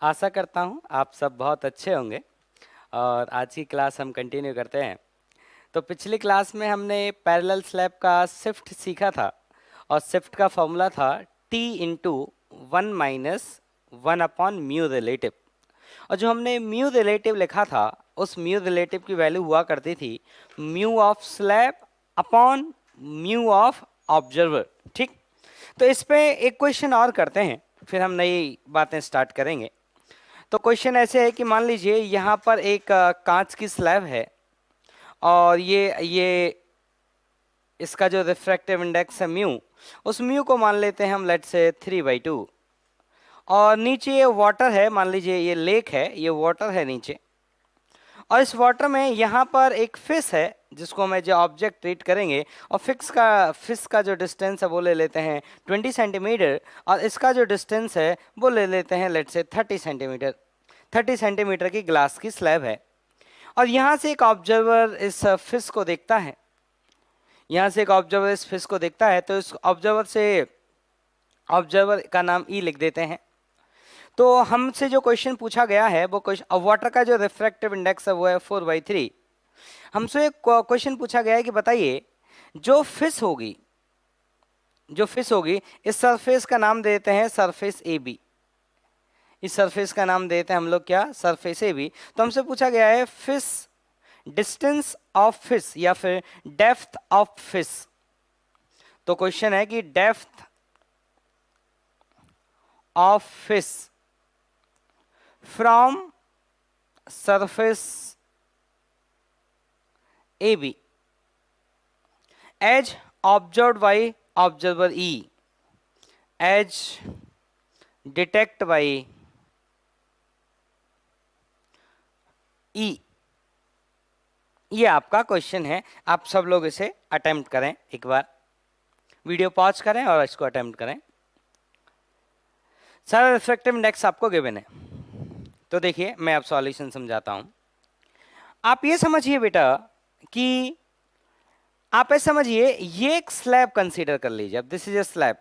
आशा करता हूँ आप सब बहुत अच्छे होंगे और आज की क्लास हम कंटिन्यू करते हैं। तो पिछली क्लास में हमने पैरेलल स्लैब का शिफ्ट सीखा था और शिफ्ट का फॉर्मूला था t into 1 - 1 upon mu relative. और जो हमने म्यू रिलेटिव लिखा था उस म्यू रिलेटिव की वैल्यू हुआ करती थी mu of slab upon mu of observer. ठीक, तो इस पे एक क्वेश्चन और करते हैं, फिर हम नई बातें स्टार्ट करेंगे। तो क्वेश्चन ऐसे है कि मान लीजिए यहाँ पर एक कांच की स्लैब है और ये इसका जो रिफ्रैक्टिव इंडेक्स है म्यू, उस म्यू को मान लेते हैं हम लेट से 3/2। और नीचे ये वाटर है, मान लीजिए ये लेक है, ये वाटर है नीचे, और इस वाटर में यहाँ पर एक फिश है जिसको मैं जो ऑब्जेक्ट ट्रीट करेंगे, और फिश का जो डिस्टेंस है वो ले लेते हैं 20 सेंटीमीटर, और इसका जो डिस्टेंस है वो ले लेते हैं लेट से 30 सेंटीमीटर। 30 सेंटीमीटर की ग्लास की स्लैब है और यहाँ से एक ऑब्जर्वर इस फिश को देखता है, यहाँ से एक ऑब्जर्वर इस फिश को देखता है, तो इस ऑब्जर्वर का नाम ई लिख देते हैं। तो हमसे जो क्वेश्चन पूछा गया है वो क्वेश्चन, वाटर का जो रिफ्रैक्टिव इंडेक्स है वो है 4/3। हमसे एक क्वेश्चन पूछा गया है कि बताइए जो फिश होगी इस सरफेस का नाम देते हैं सरफेस ए बी। इस सरफेस का नाम देते हैं हम लोग क्या, सरफेस ए बी। तो हमसे पूछा गया है फिश डिस्टेंस ऑफ फिश या फिर डेप्थ ऑफ फिश। तो क्वेश्चन है कि depth of fish from surface A B as observed by observer E as detect by E. ये आपका क्वेश्चन है, आप सब लोग इसे अटेम्प्ट करें, एक बार वीडियो पॉज करें और इसको अटेम्प्ट करें। सारा रिफ्रैक्टिव इंडेक्स आपको गिवन है। तो देखिए मैं अब सॉल्यूशन समझाता हूं। आप ये समझिए बेटा कि आप ऐसे समझिए ये एक स्लैब कंसीडर कर लीजिए। अब this is a slab,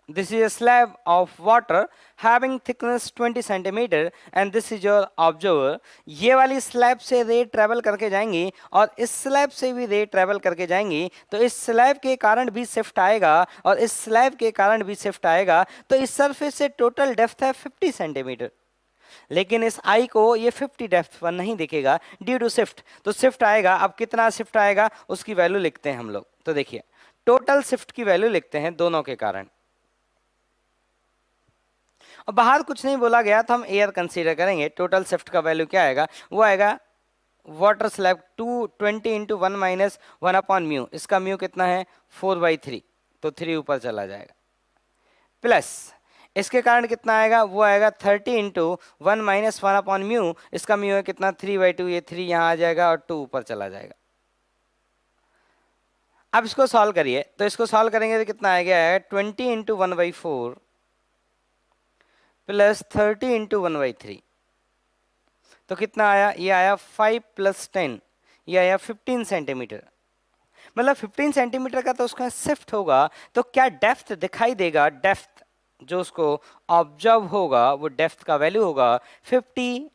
this is a slab of water having thickness 20 centimetre and this is your observer। ये वाली स्लैब से रे ट्रेवल करके जाएंगी और इस स्लैब से भी रे ट्रेवल करके जाएंगी, तो इस स्लैब के कारण भी शिफ्ट आएगा और इस स्लैब के कारण भी शिफ्ट आएगा। तो इस सरफेस से टोटल डेप्थ है 50 सेंटीमीटर, लेकिन इस आई को ये 50 डेप्थ पर नहीं दिखेगा ड्यू टू शिफ्ट। तो शिफ्ट आएगा, अब कितना शिफ्ट आएगा उसकी वैल्यू लिखते हैं हम लोग। तो देखिए टोटल शिफ्ट की वैल्यू लिखते हैं दोनों के कारण, और बाहर कुछ नहीं बोला गया तो हम एयर कंसीडर करेंगे। टोटल शिफ्ट का वैल्यू क्या आएगा, वो आएगा water slab 220 into 1 - 1 upon mu. इसका म्यू कितना है 4/3, तो 3 ऊपर चला जाएगा, प्लस इसके कारण कितना आएगा, वो आएगा 30 इंटू 1 - 1 अपॉन म्यू। इसका म्यू है कितना 3/2, ये 3 यहाँ आ जाएगा और 2 ऊपर चला जाएगा। अब इसको सॉल्व करिए, तो इसको सॉल्व करेंगे तो कितना आ गया है 20 इंटू 1/4 प्लस 30 इंटू 1/3। तो कितना आया, ये आया 5 + 10, ये आया 15 सेंटीमीटर। मतलब 15 सेंटीमीटर का तो उसका शिफ्ट होगा, तो क्या डेप्थ दिखाई देगा, डेप्थ जो उसको ऑब्जर्व होगा वो डेप्थ का वैल्यू होगा 50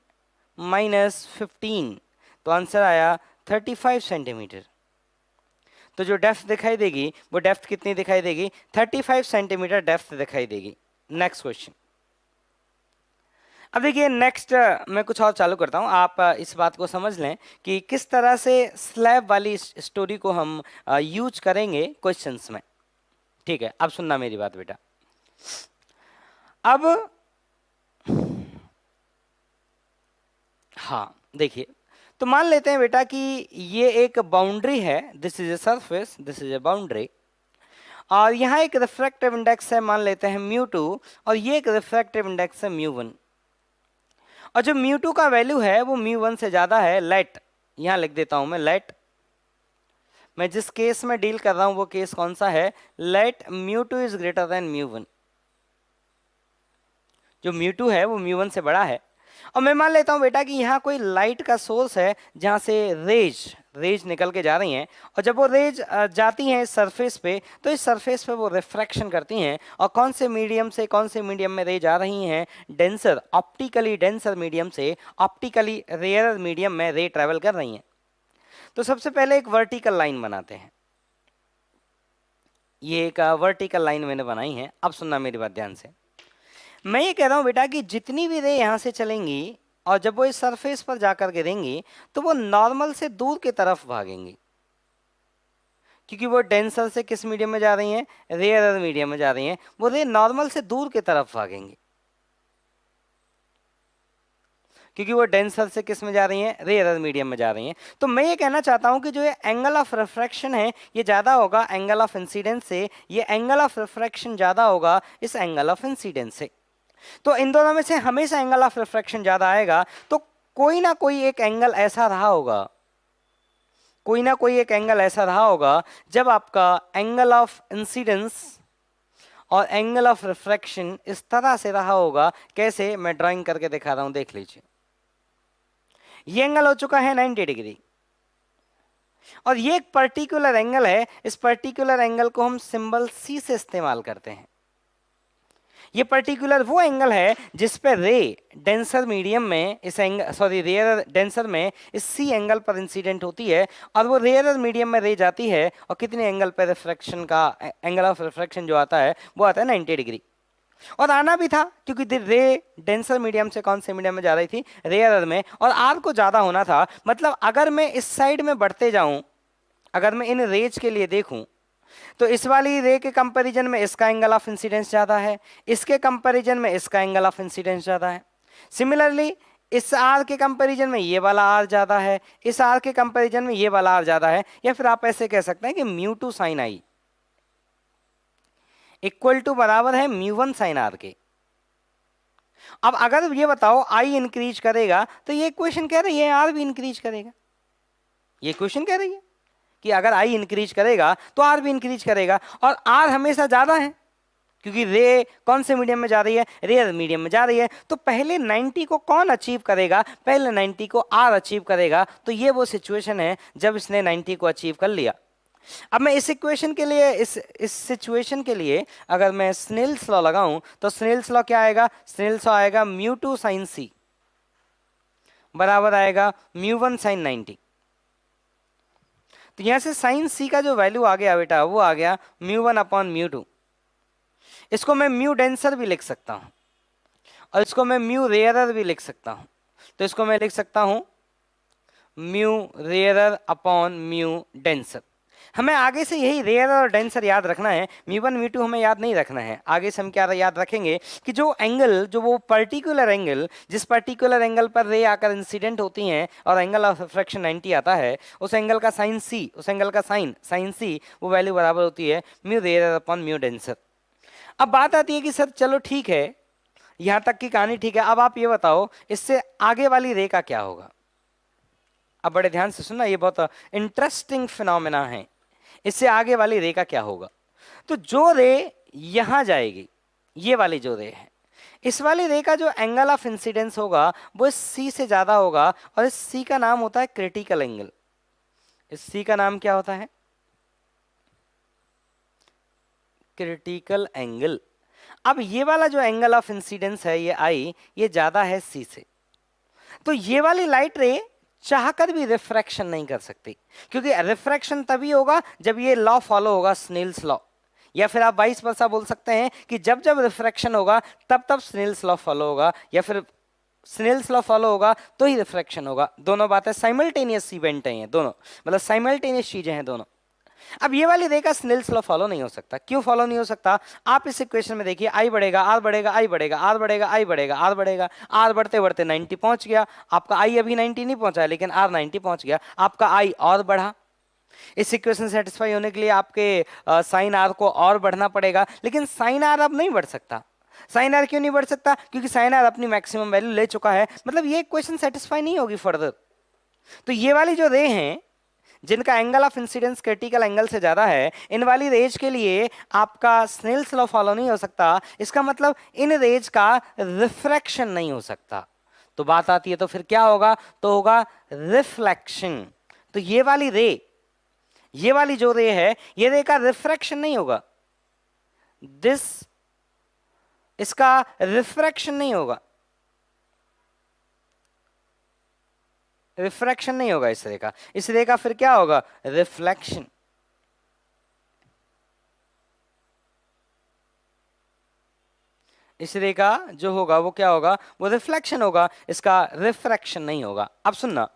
- 15, तो आंसर आया 35 सेंटीमीटर। तो जो डेप्थ दिखाई देगी वो डेप्थ कितनी दिखाई देगी, 35 सेंटीमीटर डेप्थ दिखाई देगी। Next question. अब देखिए नेक्स्ट मैं कुछ और चालू करता हूँ, आप इस बात को समझ लें कि किस तरह से स्लैब वाली स्टोरी को हम यूज करेंगे क्वेश्चंस में। ठीक है, अब सुनना मेरी बात बेटा। अब हाँ देखिए, तो मान लेते हैं बेटा कि ये एक बाउंड्री है, this is a surface, this is a boundary, और यहाँ एक रिफ्रैक्टिव इंडेक्स है, मान लेते हैं μ2, और ये एक रिफ्रैक्टिव इंडेक्स है μ1। और जो μ2 का वैल्यू है वो μ1 से ज्यादा है। लेट, यहां लिख देता हूं मैं लेट, मैं जिस केस में डील कर रहा हूं वो केस कौन सा है, लेट μ2 इज ग्रेटर देन μ1। जो μ2 है वो μ1 से बड़ा है, और मैं मान लेता हूँ बेटा कि यहाँ कोई लाइट का सोर्स है जहाँ से रेज निकल के जा रही हैं, और जब वो रेज जाती हैं इस सरफेस पे, तो इस सरफेस पे वो रिफ्रैक्शन करती हैं, और कौन से मीडियम से कौन से मीडियम में रेज आ रही हैं, डेंसर, ऑप्टिकली डेंसर मीडियम से ऑप्टिकली रेयर मीडियम में रे ट्रेवल कर रही हैं। तो सबसे पहले एक वर्टिकल लाइन बनाते हैं। ये एक वर्टिकल लाइन मैंने बनाई है। अब सुनना मेरी बात ध्यान से। मैं ये कह रहा हूँ बेटा कि जितनी भी रे यहाँ से चलेंगी और जब वो इस सरफेस पर जाकर गिरेंगी तो वो नॉर्मल से दूर की तरफ भागेंगी, क्योंकि वो डेंसर से किस मीडियम में जा रही हैं, रेयर मीडियम में जा रही हैं। वो रे नॉर्मल से दूर की तरफ भागेंगी, क्योंकि वो डेंसर से किस में जा रही हैं, रेयर मीडियम में जा रही हैं। तो मैं ये कहना चाहता हूं कि जो ये एंगल ऑफ रिफ्रैक्शन है ये ज़्यादा होगा एंगल ऑफ इंसिडेंस से, ये एंगल ऑफ रिफ्रैक्शन ज़्यादा होगा इस एंगल ऑफ इंसिडेंस से। तो इन दोनों में से हमेशा एंगल ऑफ रिफ्रैक्शन ज़्यादा आएगा। तो कोई ना कोई एक एंगल ऐसा रहा होगा, कोई ना कोई एक एंगल ऐसा रहा होगा जब आपका एंगल ऑफ इंसिडेंस और एंगल ऑफ रिफ्रैक्शन इस तरह से रहा होगा। कैसे, मैं ड्राइंग करके दिखा रहा हूं, देख लीजिए। ये एंगल हो चुका है 90 डिग्री, और ये एक पर्टिकुलर एंगल है। इस पर्टिकुलर एंगल को हम सिंबल सी से इस्तेमाल करते हैं। ये पर्टिकुलर वो एंगल है जिस पे रे डेंसर मीडियम में इस एंगल, सॉरी रेयर डेंसर में इस सी एंगल पर इंसिडेंट होती है, और वो रेयर मीडियम में रे जाती है, और कितने एंगल पर रिफ्रैक्शन का एंगल ऑफ रिफ्रैक्शन जो आता है वो आता है 90 डिग्री। और आना भी था क्योंकि रे डेंसर मीडियम से कौन से मीडियम में जा रही थी, रेयर में, और आर को ज़्यादा होना था। मतलब अगर मैं इस साइड में बढ़ते जाऊं, अगर मैं इन रेज के लिए देखूं, तो इस वाली रे के कंपैरिजन में इसका एंगल ऑफ इंसिडेंस ज़्यादा है, इसके कंपैरिजन में इसका एंगल ऑफ इंसिडेंस ज़्यादा है। सिमिलरली इस आर के कंपैरिजन में ये वाला आर ज़्यादा है, इस आर के कंपैरिजन में ये वाला आर ज़्यादा है। या फिर आप ऐसे कह सकते हैं कि mu two sine i equal to बराबर है म्यू वन साइन आर के। अब अगर ये बताओ आई इंक्रीज करेगा तो ये इक्वेशन कह रही है आर भी इंक्रीज करेगा। ये इक्वेशन कह रही है कि अगर आई इंक्रीज करेगा तो आर भी इंक्रीज करेगा, और आर हमेशा ज्यादा है क्योंकि रे कौन से मीडियम में जा रही है, रेयर मीडियम में जा रही है। तो पहले 90 को कौन अचीव करेगा, पहले 90 को आर अचीव करेगा। तो ये वो सिचुएशन है जब इसने 90 को अचीव कर लिया। अब मैं इस इक्वेशन के लिए, इस सिचुएशन के लिए अगर मैं स्नेल्स लॉ लगाऊं तो स्नेल्स लॉ क्या आएगा, स्नेल्स लॉ आएगा म्यू टू साइन सी बराबर आएगा म्यू वन साइन 90। तो यहां से साइन सी का जो वैल्यू आ गया बेटा वो आ गया mu one upon mu two. इसको मैं म्यू डेंसर भी लिख सकता हूं और इसको मैं म्यू रेयरर भी लिख सकता हूं। तो इसको मैं लिख सकता हूं mu rarer upon mu denser. हमें आगे से यही रेयर और डेंसर याद रखना है, म्यू वन म्यू टू हमें याद नहीं रखना है। आगे से हम क्या याद रखेंगे कि जो एंगल, जो वो पर्टिकुलर एंगल, जिस पर्टिकुलर एंगल पर रे आकर इंसिडेंट होती हैं और एंगल ऑफ रिफ्रैक्शन 90 आता है, उस एंगल का साइन सी, उस एंगल का साइन सी वो वैल्यू बराबर होती है mu rare upon mu denser. अब बात आती है कि सर चलो ठीक है, यहाँ तक की कहानी ठीक है, अब आप ये बताओ इससे आगे वाली रे का क्या होगा। अब बड़े ध्यान से सुनना, ये बहुत इंटरेस्टिंग फिनोमेना है। इससे आगे वाली रे का क्या होगा। तो जो रे यहां जाएगी, ये वाली जो रे है, इस वाली रे का जो एंगल ऑफ इंसिडेंस होगा वो इस सी से ज्यादा होगा, और इस सी का नाम होता है क्रिटिकल एंगल। इस सी का नाम क्या होता है, क्रिटिकल एंगल। अब ये वाला जो एंगल ऑफ इंसिडेंस है ये आई, ये ज्यादा है सी से। तो ये वाली लाइट रे चाहकर भी रिफ्रैक्शन नहीं कर सकती, क्योंकि रिफ्रैक्शन तभी होगा जब ये लॉ फॉलो होगा, स्नेल्स लॉ। या फिर आप वाइस वर्सा बोल सकते हैं कि जब जब रिफ्रैक्शन होगा तब तब स्नेल्स लॉ फॉलो होगा, या फिर स्नेल्स लॉ फॉलो होगा तो ही रिफ्रैक्शन होगा। दोनों बातें साइमल्टेनियस इवेंट हैं, दोनों मतलब साइमल्टेनियस चीजें हैं दोनों। अब ये वाली रे का स्नेल्स लॉ फॉलो नहीं हो सकता। क्यों फॉलो नहीं हो सकता, आप इस इक्वेशन में देखिए, आई बढ़ेगा, आर बढ़ेगा, आई बढ़ेगा, आर बढ़ेगा, आई बढ़ेगा, आर बढ़ेगा, आर बढ़ते बढ़ते 90 पहुंच गया। आपका आई अभी 90 नहीं पहुंचा है, लेकिन आर 90 पहुंच गया। आपका आई और बढ़ा। इस इक्वेशन सेटिस्फाई होने के लिए आपके साइन आर को और बढ़ना पड़ेगा, लेकिन साइन आर अब नहीं बढ़ सकता। साइन आर क्यों नहीं बढ़ सकता, क्योंकि साइन आर अपनी मैक्सिमम वैल्यू ले चुका है। मतलब ये इक्वेशन सेटिस्फाई नहीं होगी फर्दर। तो ये वाली जो रे हैं जिनका angle of incidence critical angle से ज्यादा है, इन वाली रेज के लिए आपका स्नेल्स लॉ फॉलो नहीं हो सकता। इसका मतलब इन रेज का रिफ्रैक्शन नहीं हो सकता। तो बात आती है तो फिर क्या होगा, तो होगा रिफ्लेक्शन। तो ये वाली रे, ये वाली जो रे है, ये रे का रिफ्रैक्शन नहीं होगा, दिस, इसका रिफ्रैक्शन नहीं होगा, रिफ्रैक्शन नहीं होगा इस रे का। इस रे का फिर क्या होगा, रिफ्लेक्शन। इस रे का जो होगा वो क्या होगा, वो रिफ्लेक्शन होगा, इसका रिफ्रैक्शन नहीं होगा। अब सुनना,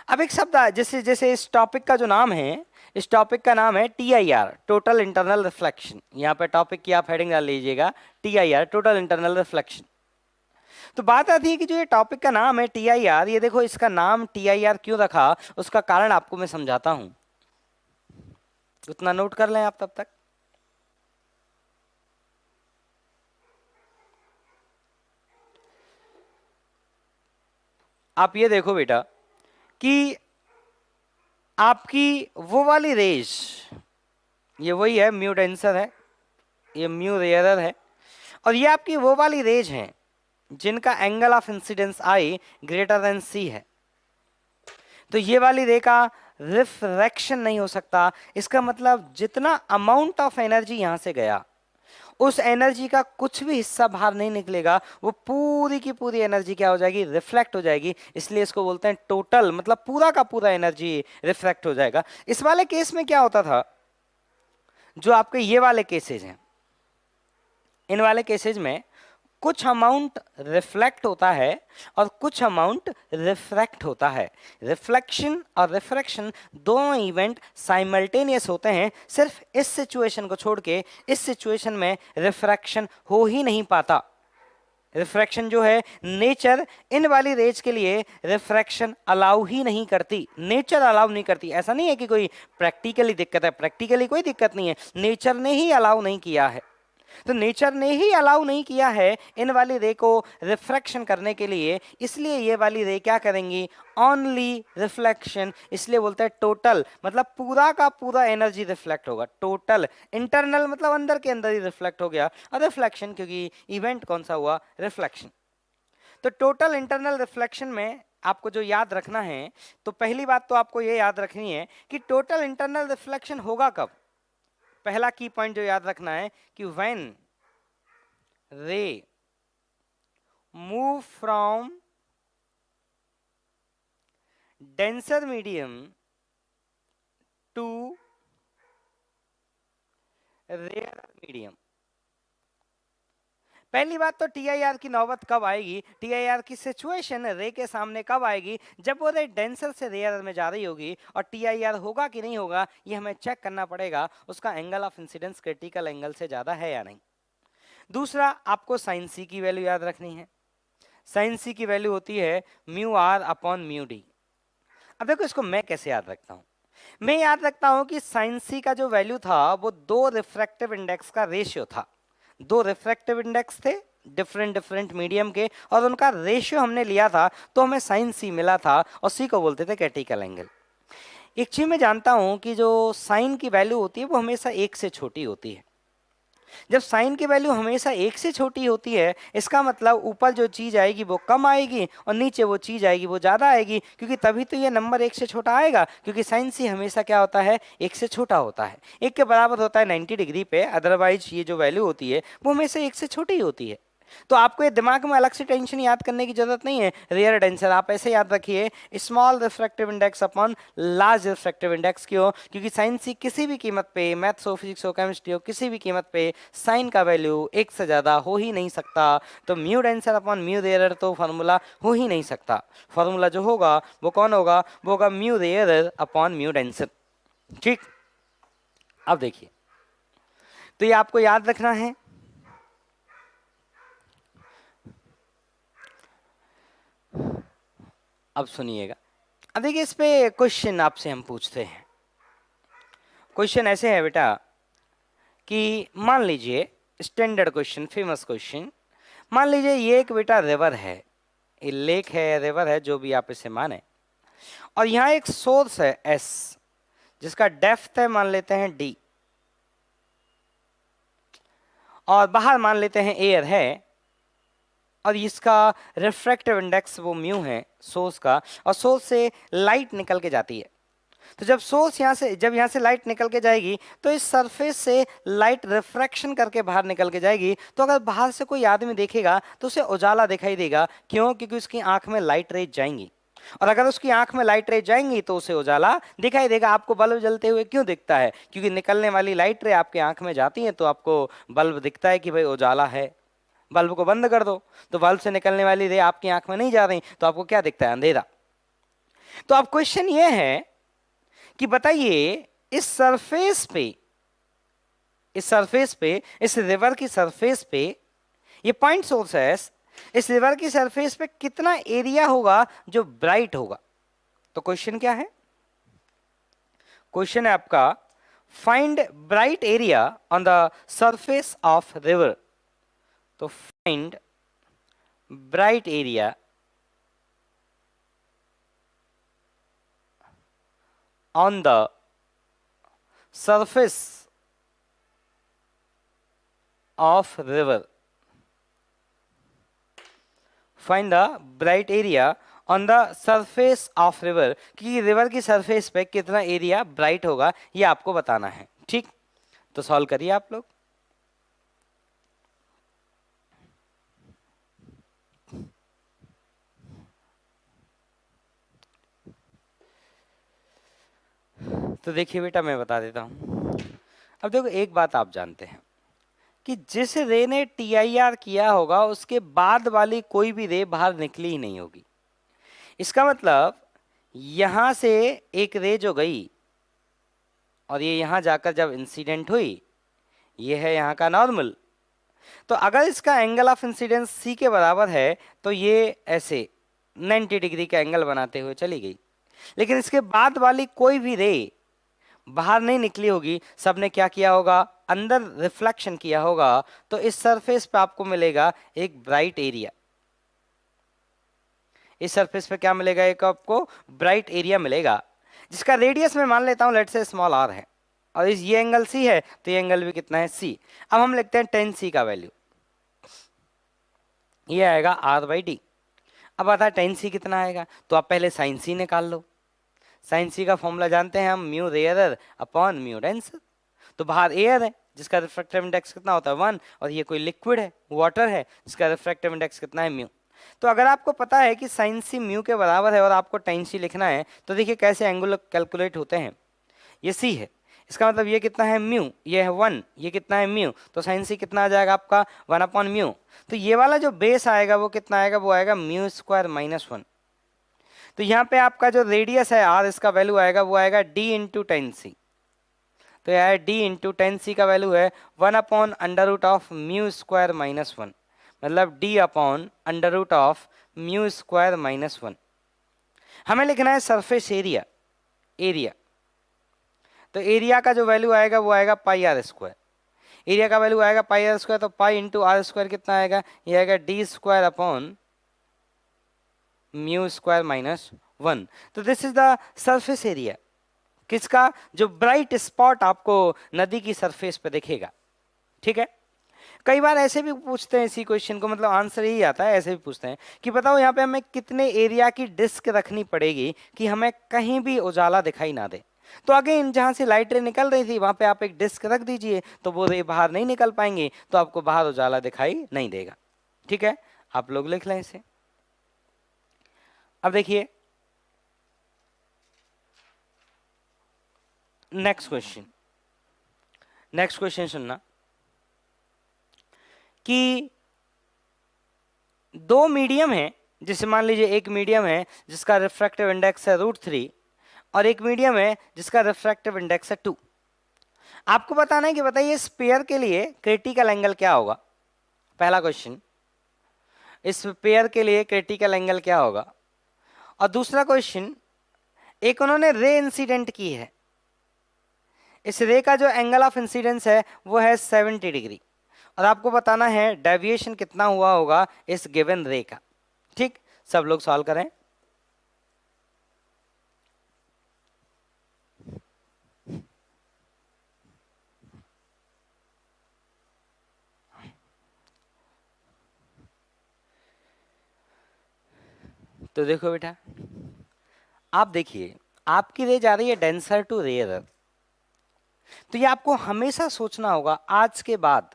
अब एक शब्द जैसे जैसे इस टॉपिक का जो नाम है, इस टॉपिक का नाम है TIR, टोटल इंटरनल रिफ्लेक्शन। यहाँ पे टॉपिक की आप हेडिंग डाल लीजिएगा, TIR, टोटल इंटरनल रिफ्लेक्शन। तो बात आती है कि जो ये टॉपिक का नाम है TIR, ये देखो इसका नाम TIR क्यों रखा, उसका कारण आपको मैं समझाता हूं, उतना नोट कर लें आप तब तक। आप ये देखो बेटा कि आपकी वो वाली रेज, ये वही है, म्यू डेंसर है, ये म्यू रेयरर है, और ये आपकी वो वाली रेज है जिनका angle of incidence I greater than C है। तो ये वाली रे का रिफ्रैक्शन नहीं हो सकता। इसका मतलब जितना अमाउंट ऑफ एनर्जी यहां से गया, उस एनर्जी का कुछ भी हिस्सा बाहर नहीं निकलेगा, वो पूरी की पूरी एनर्जी क्या हो जाएगी, रिफ्लेक्ट हो जाएगी। इसलिए इसको बोलते हैं टोटल, मतलब पूरा का पूरा एनर्जी रिफ्लेक्ट हो जाएगा। इस वाले केस में क्या होता था, जो आपके ये वाले केसेज हैं, इन वाले केसेज में कुछ अमाउंट रिफ्लेक्ट होता है और कुछ अमाउंट रिफ्रैक्ट होता है। रिफ्लेक्शन और रिफ्रैक्शन दोनों इवेंट साइमल्टेनियस होते हैं, सिर्फ इस सिचुएशन को छोड़ के इस सिचुएशन में रिफ्रैक्शन हो ही नहीं पाता। रिफ्रैक्शन जो है, नेचर इन वाली रेज के लिए रिफ्रैक्शन अलाउ ही नहीं करती, नेचर अलाउ नहीं करती। ऐसा नहीं है कि कोई प्रैक्टिकली दिक्कत है, प्रैक्टिकली कोई दिक्कत नहीं है, नेचर ने ही अलाउ नहीं किया है। तो नेचर ने ही अलाउ नहीं किया है इन वाली रे को रिफ्रैक्शन करने के लिए, इसलिए ये वाली रे क्या करेंगी, ओनली रिफ्लेक्शन। इसलिए बोलते हैं टोटल, मतलब पूरा का पूरा एनर्जी रिफ्लेक्ट होगा। टोटल इंटरनल मतलब अंदर के अंदर ही रिफ्लेक्ट हो गया, और रिफ्लेक्शन क्योंकि इवेंट कौन सा हुआ, रिफ्लेक्शन। तो टोटल इंटरनल रिफ्लेक्शन में आपको जो याद रखना है, तो पहली बात तो आपको ये याद रखनी है कि टोटल इंटरनल रिफ्लेक्शन होगा कब। पहला की पॉइंट जो याद रखना है कि when ray move from denser medium to rare medium. पहली बात तो TIR की नौबत कब आएगी, TIR की सिचुएशन रे के सामने कब आएगी, जब वो रे डेंसर से रेयर में जा रही होगी। और TIR होगा कि नहीं होगा ये हमें चेक करना पड़ेगा, उसका angle of incidence critical angle से ज्यादा है या नहीं। दूसरा, आपको साइन C की वैल्यू याद रखनी है। साइन C की वैल्यू होती है μR अपॉन μD। अब देखो इसको मैं कैसे याद रखता हूं, मैं याद रखता हूं कि साइन C का जो वैल्यू था वो दो रिफ्रैक्टिव इंडेक्स का रेशियो था। दो रिफ्रैक्टिव इंडेक्स थे डिफरेंट डिफरेंट मीडियम के, और उनका रेशियो हमने लिया था, तो हमें साइन C मिला था, और C को बोलते थे क्रिटिकल एंगल। एक चीज मैं जानता हूं कि जो साइन की वैल्यू होती है वो हमेशा 1 से छोटी होती है। जब साइन की वैल्यू हमेशा 1 से छोटी होती है, इसका मतलब ऊपर जो चीज आएगी वो कम आएगी, और नीचे वो चीज आएगी वो ज्यादा आएगी, क्योंकि तभी तो ये नंबर 1 से छोटा आएगा, क्योंकि साइन C हमेशा क्या होता है, 1 से छोटा होता है, 1 के बराबर होता है 90 डिग्री पे। अदरवाइज ये जो वैल्यू होती है वो हमेशा 1 से छोटी होती है। तो आपको ये दिमाग में अलग से टेंशन याद करने की जरूरत नहीं है। रेयर डेंसर आप ऐसे याद रखिए, small refractive index upon large refractive index. क्यों, क्योंकि साइन C किसी भी कीमत पे, मैथ्स हो, फिजिक्स हो, केमिस्ट्री हो, किसी भी कीमत पे साइन का वैल्यू 1 से ज्यादा हो ही नहीं सकता। तो mu denser upon mu rare तो फॉर्मूला हो ही नहीं सकता। फॉर्मूला जो होगा वो कौन होगा, वो होगा mu rare upon mu denser. ठीक, अब देखिए, तो ये आपको याद रखना है। अब सुनिएगा, अब देखिए इस पे क्वेश्चन आपसे हम पूछते हैं। क्वेश्चन ऐसे है बेटा कि मान लीजिए, स्टैंडर्ड क्वेश्चन, फेमस क्वेश्चन, मान लीजिए ये एक बेटा रिवर है, ये लेक है, रिवर है, जो भी आप इसे माने, और यहाँ एक सोर्स है S, जिसका डेप्थ है मान लेते हैं D, और बाहर मान लेते हैं एयर है, और इसका रिफ्रैक्टिव इंडेक्स वो म्यू है सोर्स का, और सोर्स से लाइट निकल के जाती है। तो जब सोर्स यहाँ से लाइट निकल के जाएगी तो इस सरफेस से लाइट रिफ्रैक्शन करके बाहर निकल के जाएगी। तो अगर बाहर से कोई आदमी देखेगा तो उसे उजाला दिखाई देगा। क्यों? क्योंकि उसकी आंख में लाइट रेज जाएंगी, और अगर उसकी आंख में लाइट रेज जाएंगी तो उसे उजाला दिखाई देगा। आपको बल्ब जलते हुए क्यों दिखता है? क्योंकि निकलने वाली लाइट रे आपके आंख में जाती है तो आपको बल्ब दिखता है कि भाई उजाला है। बल्ब को बंद कर दो तो बल्ब से निकलने वाली रे आपकी आंख में नहीं जा रही, तो आपको क्या दिखता है? अंधेरा। तो अब क्वेश्चन ये है कि बताइए इस रिवर की सरफेस पे, ये पॉइंट सोर्स है, इस रिवर की सरफेस पे कितना एरिया होगा जो ब्राइट होगा? तो क्वेश्चन क्या है? क्वेश्चन है आपका find bright area on the surface of river. तो find bright area on the surface of river. Find the bright area on the surface of river, कि रिवर की सरफेस पे कितना एरिया ब्राइट होगा ये आपको बताना है। ठीक, तो सॉल्व करिए आप लोग। तो देखिए बेटा, मैं बता देता हूं। अब देखो, एक बात आप जानते हैं कि जिस रे ने TIR किया होगा उसके बाद वाली कोई भी रे बाहर निकली ही नहीं होगी। इसका मतलब यहां से एक रे जो गई और ये यहां जाकर जब इंसिडेंट हुई, ये है यहाँ का नॉर्मल, तो अगर इसका एंगल ऑफ इंसिडेंस C के बराबर है तो ये ऐसे 90 डिग्री का एंगल बनाते हुए चली गई। लेकिन इसके बाद वाली कोई भी रे बाहर नहीं निकली होगी, सबने क्या किया होगा? अंदर रिफ्लेक्शन किया होगा। तो इस सरफेस पे आपको मिलेगा एक ब्राइट एरिया। इस सरफेस पे क्या मिलेगा? एक आपको ब्राइट एरिया मिलेगा, जिसका रेडियस मैं मान लेता हूं लेट से स्मॉल r है, और इस ये एंगल C है तो ये एंगल भी कितना है? C। अब हम लिखते हैं tan C का वैल्यू, ये आएगा R/d। अब आता है tan C कितना आएगा, तो आप पहले sin C निकाल लो। sin C का फॉर्मूला जानते हैं हम, mu rarer upon mu denser. तो बाहर एयर है जिसका रिफ्रैक्टिव इंडेक्स कितना होता है? 1, और ये कोई लिक्विड है, वाटर है, जिसका रिफ्रैक्टिव इंडेक्स कितना है? म्यू। तो अगर आपको पता है कि sin C म्यू के बराबर है और आपको tan C लिखना है, तो देखिए कैसे एंगुलर कैलकुलेट होते हैं। ये C है, इसका मतलब ये कितना है? म्यू। ये है 1, ये कितना है? म्यू। तो sin C कितना आ जाएगा आपका? 1 अपॉन म्यू। तो ये वाला जो बेस आएगा वो कितना आएगा? वो आएगा म्यू स्क्वायर माइनस 1। तो यहाँ पे आपका जो रेडियस है r, इसका वैल्यू आएगा वो आएगा d इंटू tan C। तो यार d इंटू tan C का वैल्यू है 1 upon under root of mu square minus 1, मतलब d upon under root of mu square minus 1। हमें लिखना है सरफेस एरिया। तो एरिया का जो वैल्यू आएगा वो आएगा पाई आर स्क्वायर। एरिया का वैल्यू आएगा पाई आर स्क्वायर, तो पाई इंटू आर स्क्वायर कितना आएगा? ये आएगा d square upon mu square minus 1। तो this is the surface area किसका? जो ब्राइट स्पॉट आपको नदी की सरफेस पे दिखेगा। ठीक है, कई बार ऐसे भी पूछते हैं इसी क्वेश्चन को, मतलब आंसर यही आता है, ऐसे भी पूछते हैं कि बताओ यहाँ पे हमें कितने एरिया की डिस्क रखनी पड़ेगी कि हमें कहीं भी उजाला दिखाई ना दे। तो अगेन जहां से लाइट रे निकल रही थी वहां पे आप एक डिस्क रख दीजिए, तो वो रे बाहर नहीं निकल पाएंगे, तो आपको बाहर उजाला दिखाई नहीं देगा। ठीक है, आप लोग लिख लें इसे। अब देखिए नेक्स्ट क्वेश्चन सुनना, कि दो मीडियम है, जिसे मान लीजिए एक मीडियम है जिसका रिफ्रैक्टिव इंडेक्स है √3 और एक मीडियम है जिसका रिफ्रैक्टिव इंडेक्स है 2। आपको बताना है कि बताइए स्फीयर के लिए क्रिटिकल एंगल क्या होगा। पहला क्वेश्चन, इस स्फीयर के लिए क्रिटिकल एंगल क्या होगा। और दूसरा क्वेश्चन, एक उन्होंने रे इंसिडेंट की है, इस रे का जो एंगल ऑफ इंसिडेंस है वो है 70 डिग्री, और आपको बताना है डेविएशन कितना हुआ होगा इस गिवन रे का। ठीक, सब लोग सॉल्व करें। तो देखो बेटा, आप देखिए आपकी रे जा रही है डेंसर टू रेयर, तो ये आपको हमेशा सोचना होगा आज के बाद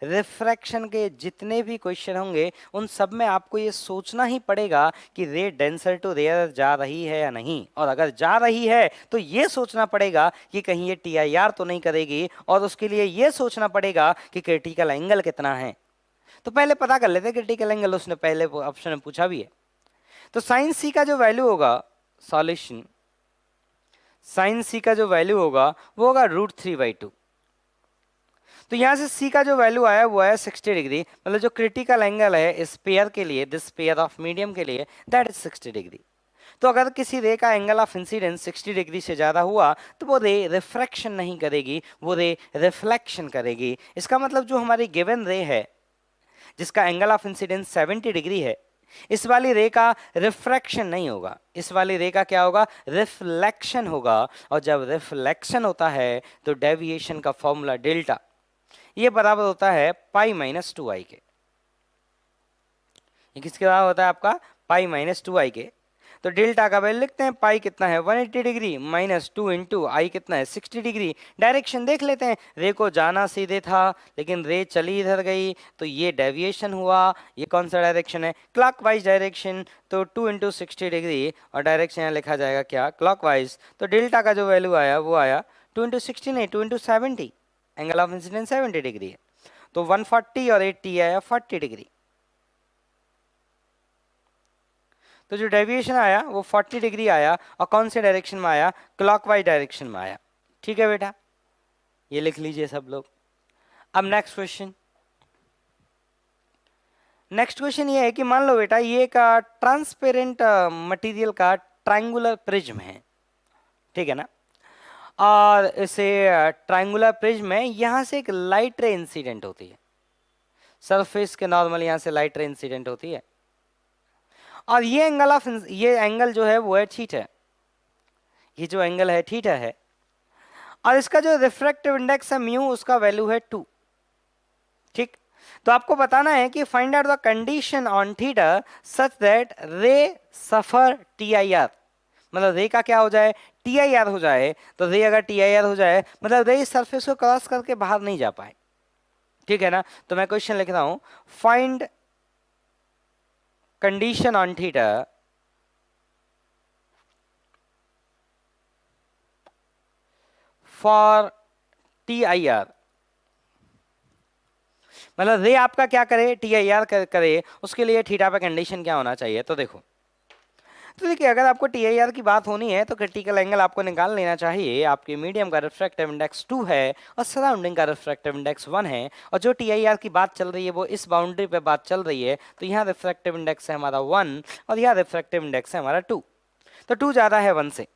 रिफ्रैक्शन के जितने भी क्वेश्चन होंगे उन सब में आपको ये सोचना ही पड़ेगा कि रे डेंसर टू रेयर जा रही है या नहीं, और अगर जा रही है तो ये सोचना पड़ेगा कि कहीं ये TIR तो नहीं करेगी, और उसके लिए ये सोचना पड़ेगा कि क्रिटिकल एंगल कितना है। तो पहले पता कर लेते क्रिटिकल एंगल, उसने पहले ऑप्शन में पूछा भी है। तो साइन सी का जो वैल्यू होगा, सॉल्यूशन साइन सी का जो वैल्यू होगा वो होगा √3/2। तो यहां से सी का जो वैल्यू आया वो आया 60 डिग्री, मतलब जो क्रिटिकल एंगल है इस पेयर के लिए, दिस पेयर ऑफ मीडियम के लिए, दैट इज 60 डिग्री। तो अगर किसी रे का एंगल ऑफ इंसिडेंस 60 डिग्री से ज्यादा हुआ तो वो रे रिफ्रैक्शन नहीं करेगी, वो रे रिफ्लेक्शन करेगी। इसका मतलब जो हमारी गिवन रे है जिसका एंगल ऑफ इंसिडेंस 70 डिग्री है, इस वाली रे का रिफ्रैक्शन नहीं होगा, इस वाली रे का क्या होगा, रिफ्लेक्शन होगा। और जब रिफ्लेक्शन होता है तो डेविएशन का फॉर्मूला डेल्टा ये बराबर होता है π-2i के। ये किसके बराबर होता है आपका, π-2i के। तो डेल्टा का वैल्यू लिखते हैं, पाई कितना है 180 डिग्री माइनस 2 इंटू आई कितना है 60 डिग्री। डायरेक्शन देख लेते हैं, रे को जाना सीधे था लेकिन रे चली इधर गई तो ये डेविएशन हुआ। ये कौन सा डायरेक्शन है, क्लॉकवाइज डायरेक्शन। तो 2 इंटू 60 डिग्री और डायरेक्शन यहाँ लिखा जाएगा क्या, क्लॉकवाइज। तो डेल्टा का जो वैल्यू आया वो आया 2 इंटू 60 नहीं 2 into 70, angle of incidence 70 degree है। तो 140 और 80 आया 40 डिग्री। तो जो डेविएशन आया वो 40 डिग्री आया, और कौन से डायरेक्शन में आया, क्लॉकवाइज डायरेक्शन में आया। ठीक है बेटा, ये लिख लीजिए सब लोग। अब नेक्स्ट क्वेश्चन, नेक्स्ट क्वेश्चन ये है कि मान लो बेटा ये एक ट्रांसपेरेंट मटेरियल का ट्रायंगुलर प्रिज्म है, ठीक है ना, और इसे ट्रायंगुलर प्रिज्म में यहां से एक लाइट रे इंसिडेंट होती है, सरफेस के नॉर्मल यहां से लाइट रे इंसिडेंट होती है, और ये एंगल जो है वो है थीटा, ये जो एंगल है थीटा है, और इसका जो रिफ्रैक्टिव इंडेक्स है म्यू उसका वैल्यू है 2। ठीक, तो आपको बताना है कि find out the condition on theta such that रे सफर TIR, मतलब रे का क्या हो जाए, TIR हो जाए। तो रे अगर TIR हो जाए मतलब रे इस सरफेस को क्रॉस करके बाहर नहीं जा पाए। ठीक है ना, तो मैं क्वेश्चन लिख रहा हूं, find condition on theta for TIR, मतलब रे आपका क्या करे, TIR करे, उसके लिए थीटा पे कंडीशन क्या होना चाहिए। तो देखो, तो देखिए अगर आपको TIR की बात होनी है तो क्रिटिकल एंगल आपको निकाल लेना चाहिए। आपके मीडियम का रिफ्रैक्टिव इंडेक्स 2 है और सराउंडिंग का रिफ्रैक्टिव इंडेक्स 1 है, और जो TIR की बात चल रही है वो इस बाउंड्री पे बात चल रही है। तो यहाँ रिफ्रैक्टिव इंडेक्स है हमारा 1 और यहाँ रिफ्रैक्टिव इंडेक्स है हमारा 2। तो 2 ज़्यादा है 1 से,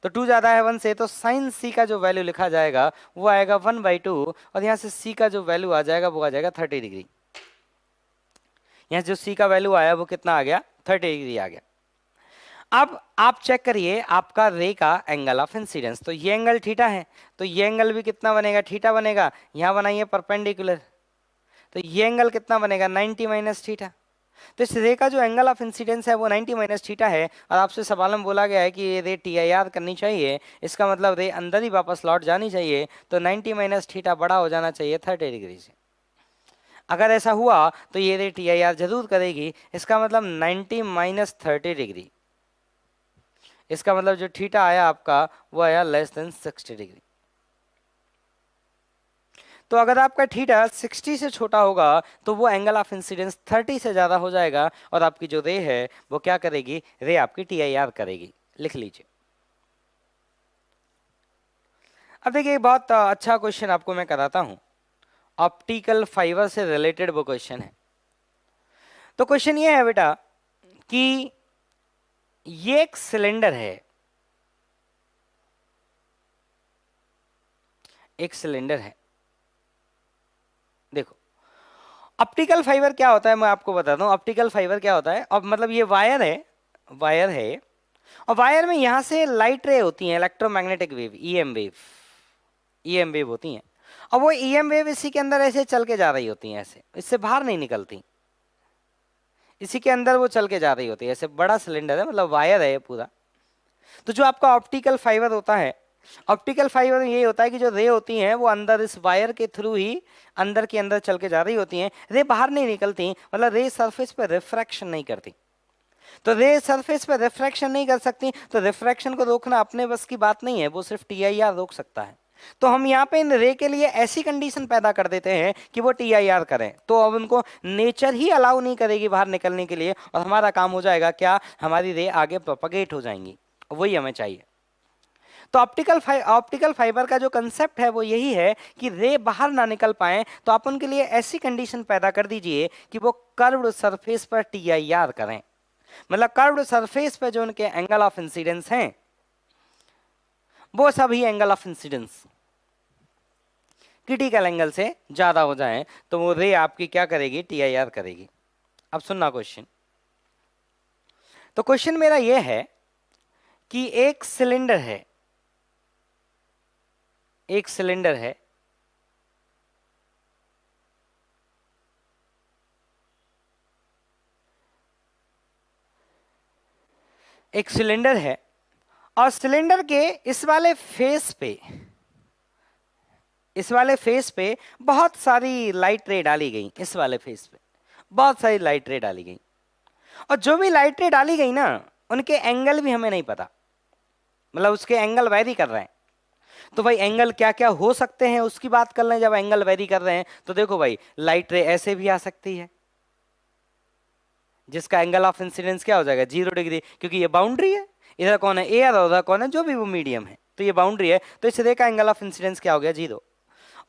तो 2 ज़्यादा है 1 से, तो साइन सी का जो वैल्यू लिखा जाएगा वो आएगा 1/2, और यहाँ से सी का जो वैल्यू आ जाएगा वो आ जाएगा 30 डिग्री। यहाँ जो सी का वैल्यू आया वो कितना आ गया, 30 डिग्री आ गया। अब आप चेक करिए आपका रे का एंगल ऑफ इंसिडेंस, तो ये एंगल थीटा है, तो ये एंगल भी कितना बनेगा, थीटा बनेगा। यहाँ बनाइए परपेंडिकुलर, तो ये एंगल कितना बनेगा, 90 माइनस थीटा। तो इस रे का जो एंगल ऑफ इंसिडेंस है वो 90 माइनस थीटा है, और आपसे सवाल में बोला गया है कि ये रे TIR करनी चाहिए, इसका मतलब रे अंदर ही वापस लौट जानी चाहिए। तो 90 माइनस थीटा बड़ा हो जाना चाहिए 30 डिग्री से। अगर ऐसा हुआ तो ये रे TIR जरूर करेगी, इसका मतलब 90 माइनस 30 डिग्री, इसका मतलब जो थीटा आया आपका वो आया लेस देन 60 डिग्री। तो अगर आपका थीटा 60 से छोटा होगा तो वो एंगल ऑफ इंसिडेंस 30 से ज़्यादा हो जाएगा, और आपकी जो रे है वो क्या करेगी, रे आपकी TIR करेगी। लिख लीजिए। अब देखिए बहुत अच्छा क्वेश्चन आपको मैं कराता हूं, ऑप्टिकल फाइबर से रिलेटेड वो क्वेश्चन है। तो क्वेश्चन ये है बेटा कि ये एक सिलेंडर है, एक सिलेंडर है। देखो ऑप्टिकल फाइबर क्या होता है मैं आपको बताता हूँ। ऑप्टिकल फाइबर क्या होता है, अब मतलब ये वायर है, वायर है, और वायर में यहां से लाइट रे होती हैं, electromagnetic wave, EM wave, EM wave होती हैं, और वो EM वेव इसी के अंदर ऐसे चल के जा रही होती हैं, ऐसे इससे बाहर नहीं निकलती, इसी के अंदर वो चल के जा रही होती है। ऐसे बड़ा सिलेंडर है, मतलब वायर है ये पूरा। तो जो आपका ऑप्टिकल फाइबर होता है, ऑप्टिकल फाइबर में ये होता है कि जो रे होती हैं वो अंदर इस वायर के थ्रू ही अंदर के अंदर चल के जा रही होती हैं, रे बाहर नहीं निकलती, मतलब रे सरफेस पे रिफ्रैक्शन नहीं करती। तो रे सरफेस पे रिफ्रैक्शन नहीं कर सकती, तो रिफ्रैक्शन को रोकना अपने बस की बात नहीं है, वो सिर्फ टीआईआर रोक सकता है। तो हम यहाँ पे इन रे के लिए ऐसी कंडीशन पैदा कर देते हैं कि वो टीआईआर करें, तो अब उनको नेचर ही अलाउ नहीं करेगी बाहर निकलने के लिए, और हमारा काम हो जाएगा क्या, हमारी रे आगे प्रोपगेट हो जाएंगी, वही हमें चाहिए। तो ऑप्टिकल फाइबर का जो कंसेप्ट है वो यही है कि रे बाहर ना निकल पाए, तो आप उनके लिए ऐसी कंडीशन पैदा कर दीजिए कि वो कर्व्ड सरफेस पर टीआईआर करें। मतलब कर्व्ड सरफेस पे जो उनके एंगल ऑफ इंसिडेंस हैं वो सभी angle of incidence critical angle से ज्यादा हो जाएं, तो वो रे आपकी क्या करेगी, टीआईआर करेगी। अब सुनना क्वेश्चन। तो क्वेश्चन मेरा ये है कि एक सिलेंडर है, एक सिलेंडर है, एक सिलेंडर है, और सिलेंडर के इस वाले फेस पे, इस वाले फेस पे बहुत सारी लाइट रे डाली गई, इस वाले फेस पे बहुत सारी लाइट रे डाली गई, और जो भी लाइट रे डाली गई ना उनके एंगल भी हमें नहीं पता, मतलब उसके एंगल वेरी कर रहे हैं। तो भाई एंगल क्या क्या हो सकते हैं उसकी बात कर लें। जब एंगल वेरी कर रहे हैं तो देखो भाई, लाइट रे ऐसे भी आ सकती है जिसका एंगल ऑफ इंसिडेंस क्या हो जाएगा, 0 डिग्री, क्योंकि ये बाउंड्री है, इधर कौन है एयर और उधर कौन है जो भी वो मीडियम है, तो ये बाउंड्री है, तो इस रे का एंगल ऑफ इंसिडेंस क्या हो गया, 0।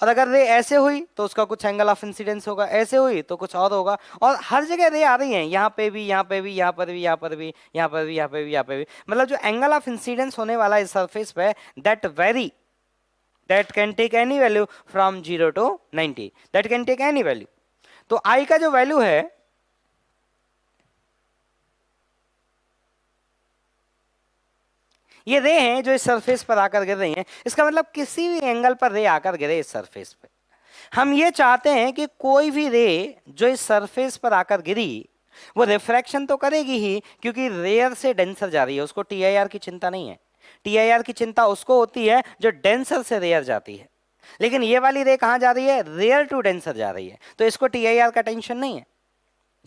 और अगर रे ऐसे हुई तो उसका कुछ एंगल ऑफ इंसिडेंस होगा, ऐसे हुई तो कुछ और होगा, और हर जगह रे आ रही हैं, यहाँ पे भी, यहाँ पे भी, यहाँ पर भी, यहाँ पर भी, यहाँ पर भी, यहाँ पे भी, यहाँ पे भी, मतलब जो एंगल ऑफ इंसिडेंस होने वाला है सरफेस पे, that very, that can take any value from 0 to 90, that can take any value। तो I का जो वैल्यू है ये रे हैं जो इस सरफेस पर आकर गिर रही हैं, इसका मतलब किसी भी एंगल पर रे आकर गिरे इस सरफेस पे, हम ये चाहते हैं कि कोई भी रे जो इस सरफेस पर आकर गिरी वो रिफ्रैक्शन तो करेगी ही, क्योंकि रेयर से डेंसर जा रही है, उसको टीआईआर की चिंता नहीं है। टीआईआर की चिंता उसको होती है जो डेंसर से रेयर जाती है, लेकिन ये वाली रे कहां जा रही है, रेयर टू डेंसर जा रही है, तो इसको टीआईआर का टेंशन नहीं है।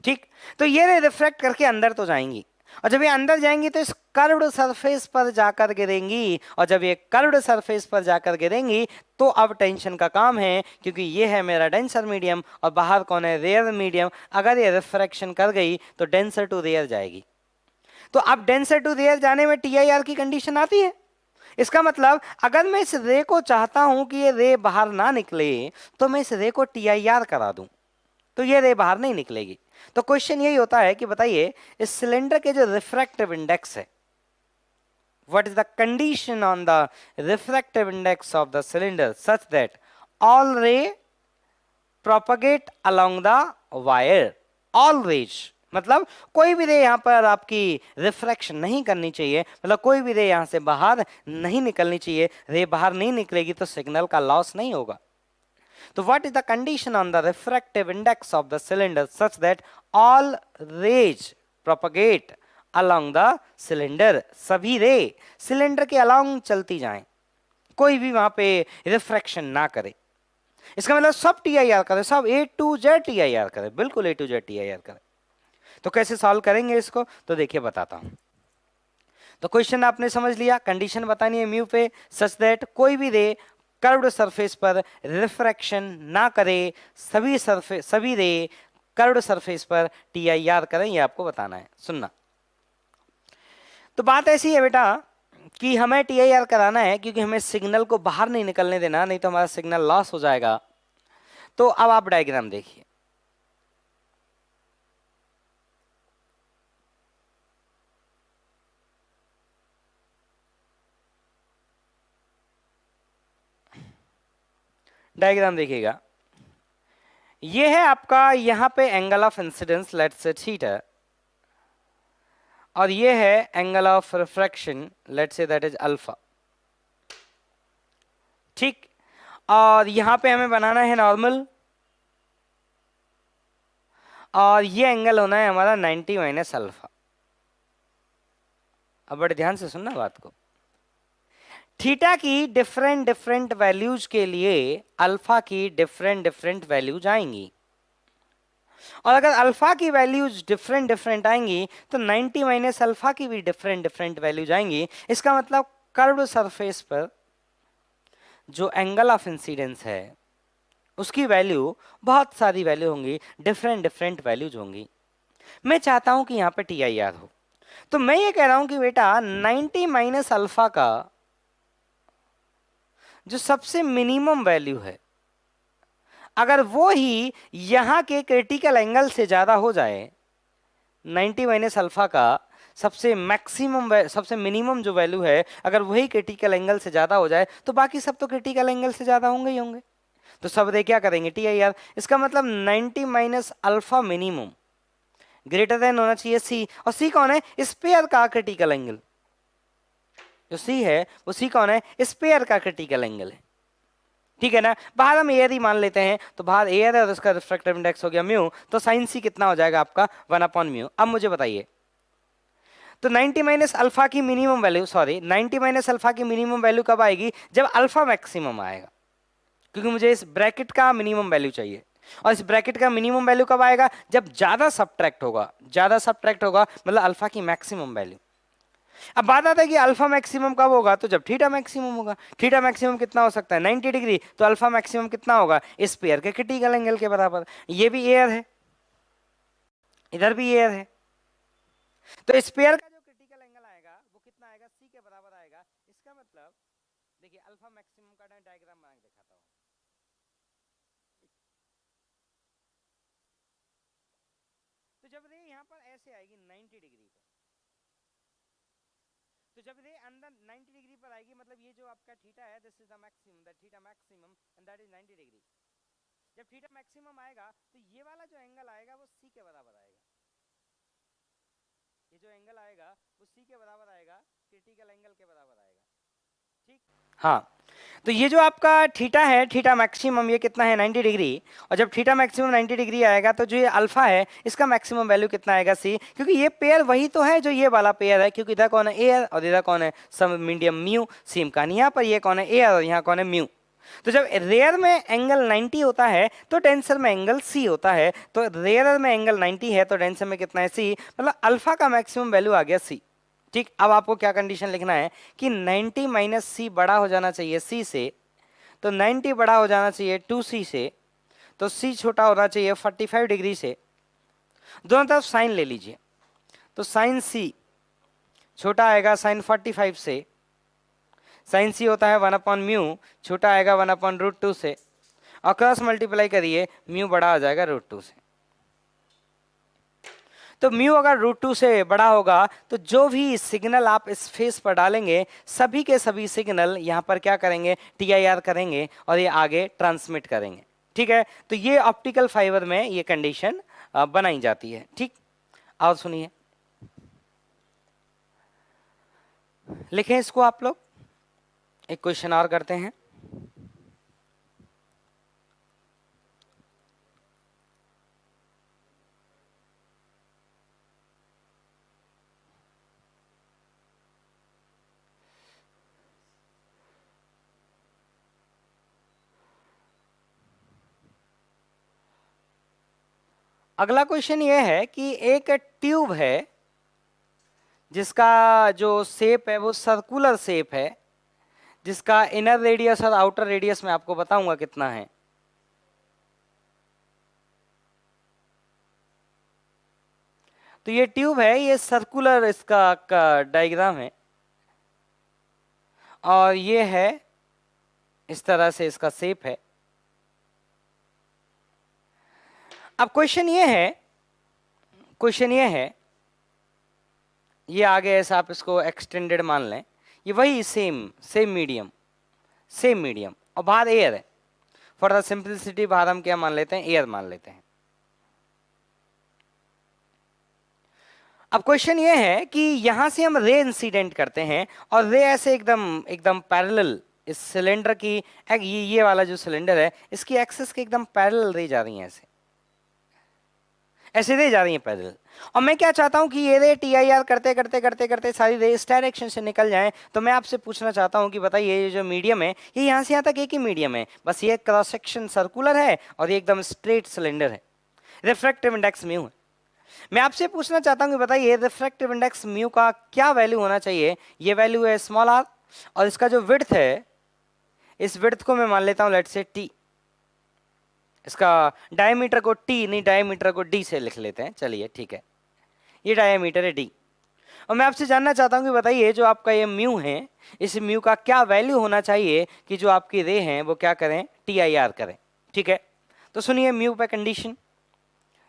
ठीक, तो ये रे रिफ्रैक्ट करके अंदर तो जाएंगी, और जब ये अंदर जाएंगी तो इस कर्व्ड सरफेस पर जाकर गिरेंगी, और जब ये कर्व्ड सरफेस पर जाकर गिरेंगी तो अब टेंशन का काम है, क्योंकि ये है मेरा डेंसर मीडियम और बाहर कौन है, रेयर मीडियम। अगर ये रिफ्रैक्शन कर गई तो डेंसर टू रेयर जाएगी, तो अब डेंसर टू रेयर जाने में टीआईआर की कंडीशन आती है। इसका मतलब अगर मैं इस रे को चाहता हूं कि ये रे बाहर ना निकले तो मैं इस रे को टीआईआर करा दूं, तो ये रे बाहर नहीं निकलेगी। तो क्वेश्चन यही होता है कि बताइए इस सिलेंडर के जो रिफ्रैक्टिव इंडेक्स है, what is the condition on the refractive index of the cylinder such that all ray propagate along the wire, always, मतलब कोई भी रे यहां पर आपकी रिफ्रैक्शन नहीं करनी चाहिए, मतलब कोई भी रे यहां से बाहर नहीं निकलनी चाहिए, रे बाहर नहीं निकलेगी तो सिग्नल का लॉस नहीं होगा। तो what is the condition on the refractive index of the cylinder such that all rays propagate along the cylinder, सभी रे सिलेंडर के अलोंग चलती जाएं, कोई भी वहां पे रिफ्रैक्शन ना करे। इसका मतलब सब टीआईआर करे, सब ए टू जेड टीआईआर करे, बिल्कुल ए टू जेड टीआईआर करे। तो कैसे सॉल्व करेंगे इसको, तो देखिए बताता हूं। तो क्वेश्चन आपने समझ लिया, कंडीशन बतानी है म्यू पे सच दैट कोई भी रे कर्व्ड सरफेस पर रिफ्रैक्शन ना करे, सभी रे कर्व्ड सरफेस पर टीआईआर करें, ये आपको बताना है। सुनना, तो बात ऐसी है बेटा कि हमें टीआईआर कराना है क्योंकि हमें सिग्नल को बाहर नहीं निकलने देना, नहीं तो हमारा सिग्नल लॉस हो जाएगा। तो अब आप डायग्राम देखिए, डायग्राम देखिएगा, ये है आपका यहां पे angle of incidence let's say theta, और ये है angle of refraction let's say that is alpha. ठीक, और यहां पे हमें बनाना है नॉर्मल, और ये एंगल होना है हमारा 90 माइनस अल्फा। अब बड़े ध्यान से सुनना बात को। थीटा की डिफरेंट डिफरेंट वैल्यूज के लिए अल्फा की डिफरेंट डिफरेंट वैल्यूज आएंगी, और अगर अल्फा की वैल्यूज डिफरेंट डिफरेंट आएंगी तो 90 माइनस अल्फा की भी डिफरेंट डिफरेंट वैल्यूज आएंगी। इसका मतलब कर्व्ड सरफेस पर जो एंगल ऑफ इंसिडेंस है उसकी वैल्यू, बहुत सारी वैल्यू होंगी, डिफरेंट डिफरेंट वैल्यूज होंगी। मैं चाहता हूं कि यहां पे टी आई आर हो, तो मैं ये कह रहा हूं कि बेटा 90 माइनस अल्फा का जो सबसे मिनिमम वैल्यू है, अगर वो ही यहां के क्रिटिकल एंगल से ज्यादा हो जाए, 90 माइनस अल्फा का सबसे मैक्सिमम सबसे मिनिमम जो वैल्यू है अगर वही क्रिटिकल एंगल से ज्यादा हो जाए, तो बाकी सब तो क्रिटिकल एंगल से ज्यादा होंगे ही होंगे। तो सब दे क्या करेंगे, टी आई आर। इसका मतलब 90 minus alpha minimum greater than होना चाहिए सी, और सी कौन है, स्पेयर का क्रिटिकल एंगल। जो सी है वो सी कौन है, स्पेयर का क्रिटिकल एंगल है, ठीक है ना। बाहर हम एयर ही मान लेते हैं, तो बाहर एयर है और उसका रिफ्रैक्टिव इंडेक्स हो गया म्यू, तो साइन सी कितना हो जाएगा आपका 1/म्यू। अब मुझे बताइए, तो 90 माइनस अल्फा की minimum value, sorry 90 minus alpha की मिनिमम वैल्यू कब आएगी, जब अल्फा मैक्सिमम आएगा, क्योंकि मुझे इस ब्रैकेट का मिनिमम वैल्यू चाहिए। और इस ब्रैकेट का मिनिमम वैल्यू कब आएगा, जब ज्यादा सब्ट्रैक्ट होगा, ज्यादा सब्ट्रैक्ट होगा मतलब अल्फा की मैक्सिमम वैल्यू। अब बात आता है कि अल्फा मैक्सिमम कब होगा, तो जब थीटा मैक्सिमम होगा। थीटा मैक्सिमम कितना हो सकता है, 90 डिग्री, तो अल्फा मैक्सिमम कितना होगा, इस पेयर के क्रिटिकल एंगल के बराबर। ये भी एयर है, इधर भी एयर है, तो इस पेयर का जो क्रिटिकल एंगल आएगा वो कितना आएगा, सी के बराबर आएगा। इसका मतलब देखिए अल्फा मैक्सिमम का डायग्राम बना के दिखाता हूं। तो जब रे यहाँ पर ऐसे आएगी 90 डिग्री पर, तो जब रे अंदर 90 डिग्री पर आएगी, मतलब ये जो आपका थीटा है, this is the maximum, that theta maximum and that is 90 degree. जब थीटा मैक्सिमम आएगा तो ये वाला जो एंगल आएगा वो सी के बराबर आएगा। ये जो एंगल आएगा वो सी के बराबर आएगा, क्रिटिकल एंगल के बराबर आएगा, ठीक। हाँ, तो ये जो आपका थीटा है, थीटा मैक्सिमम, ये कितना है 90 डिग्री, और जब थीटा मैक्सिमम 90 डिग्री आएगा तो जो ये अल्फा है इसका मैक्सिमम वैल्यू कितना आएगा, सी, क्योंकि ये पेयर वही तो है जो ये वाला पेयर है, क्योंकि इधर कौन है, एयर, और इधर कौन है, सम मीडियम म्यू। सेम कहानी यहाँ पर, ये कौन है, एयर, और यहाँ कौन है, म्यू। तो जब रेयर में एंगल 90 होता है तो टेंसर में एंगल सी होता है, तो रेयर में एंगल 90 है तो टेंसर में कितना है, सी, मतलब अल्फा का मैक्सिमम वैल्यू आ गया सी, ठीक। अब आपको क्या कंडीशन लिखना है कि 90 माइनस सी बड़ा हो जाना चाहिए सी से, तो 90 बड़ा हो जाना चाहिए 2c से, तो c छोटा होना चाहिए 45 डिग्री से। दोनों तरफ साइन ले लीजिए, तो साइन c छोटा आएगा साइन 45 से, साइन c होता है 1/म्यू, छोटा आएगा 1/√2 से, और क्रॉस मल्टीप्लाई करिए, म्यू बड़ा हो जाएगा √2 से। तो म्यू अगर √2 से बड़ा होगा तो जो भी सिग्नल आप इस फेस पर डालेंगे सभी के सभी सिग्नल यहाँ पर क्या करेंगे, TIR करेंगे और ये आगे ट्रांसमिट करेंगे, ठीक है। तो ये ऑप्टिकल फाइबर में ये कंडीशन बनाई जाती है, ठीक। और सुनिए, लिखें इसको आप लोग, एक क्वेश्चन और करते हैं। अगला क्वेश्चन ये है कि एक ट्यूब है जिसका जो शेप है वो सर्कुलर शेप है, जिसका इनर रेडियस और आउटर रेडियस मैं आपको बताऊंगा कितना है। तो ये ट्यूब है, ये सर्कुलर इसका डायग्राम है, और ये है इस तरह से इसका शेप है। अब क्वेश्चन ये है, ये आगे ऐसा आप इसको एक्सटेंडेड मान लें, ये वही सेम मीडियम और बाहर एयर है। फॉर द सिंपलिसिटी बाहर हम क्या मान लेते हैं, एयर मान लेते हैं। अब क्वेश्चन ये है कि यहां से हम रे इंसिडेंट करते हैं और रे ऐसे एकदम पैरेलल इस सिलेंडर की, ये वाला जो सिलेंडर है इसकी एक्सिस के एकदम पैरेलल रे जा रही है ऐसे, ऐसे रे जा रही है पैदल, और मैं क्या चाहता हूं कि ये रे TIR करते करते करते करते सारी रे इस डायरेक्शन से निकल जाए। तो मैं आपसे पूछना चाहता हूं कि बताइए ये जो मीडियम है ये यहाँ से यहाँ तक एक ही मीडियम है, बस ये क्रॉस सेक्शन सर्कुलर है और ये एकदम स्ट्रेट सिलेंडर है, रिफ्रैक्टिव इंडेक्स म्यू है। मैं आपसे पूछना चाहता हूं कि बताइए रिफ्रैक्टिव इंडेक्स म्यू का क्या वैल्यू होना चाहिए। ये वैल्यू है स्मॉल r, और इसका जो विड्थ है, इस विड्थ को मैं मान लेता हूं लेट से t, इसका डायमीटर को t नहीं डायमीटर को d से लिख लेते हैं, चलिए ठीक है, ये डायमीटर है d। और मैं आपसे जानना चाहता हूं कि बताइए जो आपका ये म्यू है, इस म्यू का क्या वैल्यू होना चाहिए कि जो आपकी रे हैं वो क्या करें, TIR करें। ठीक है, तो सुनिए म्यू पे कंडीशन,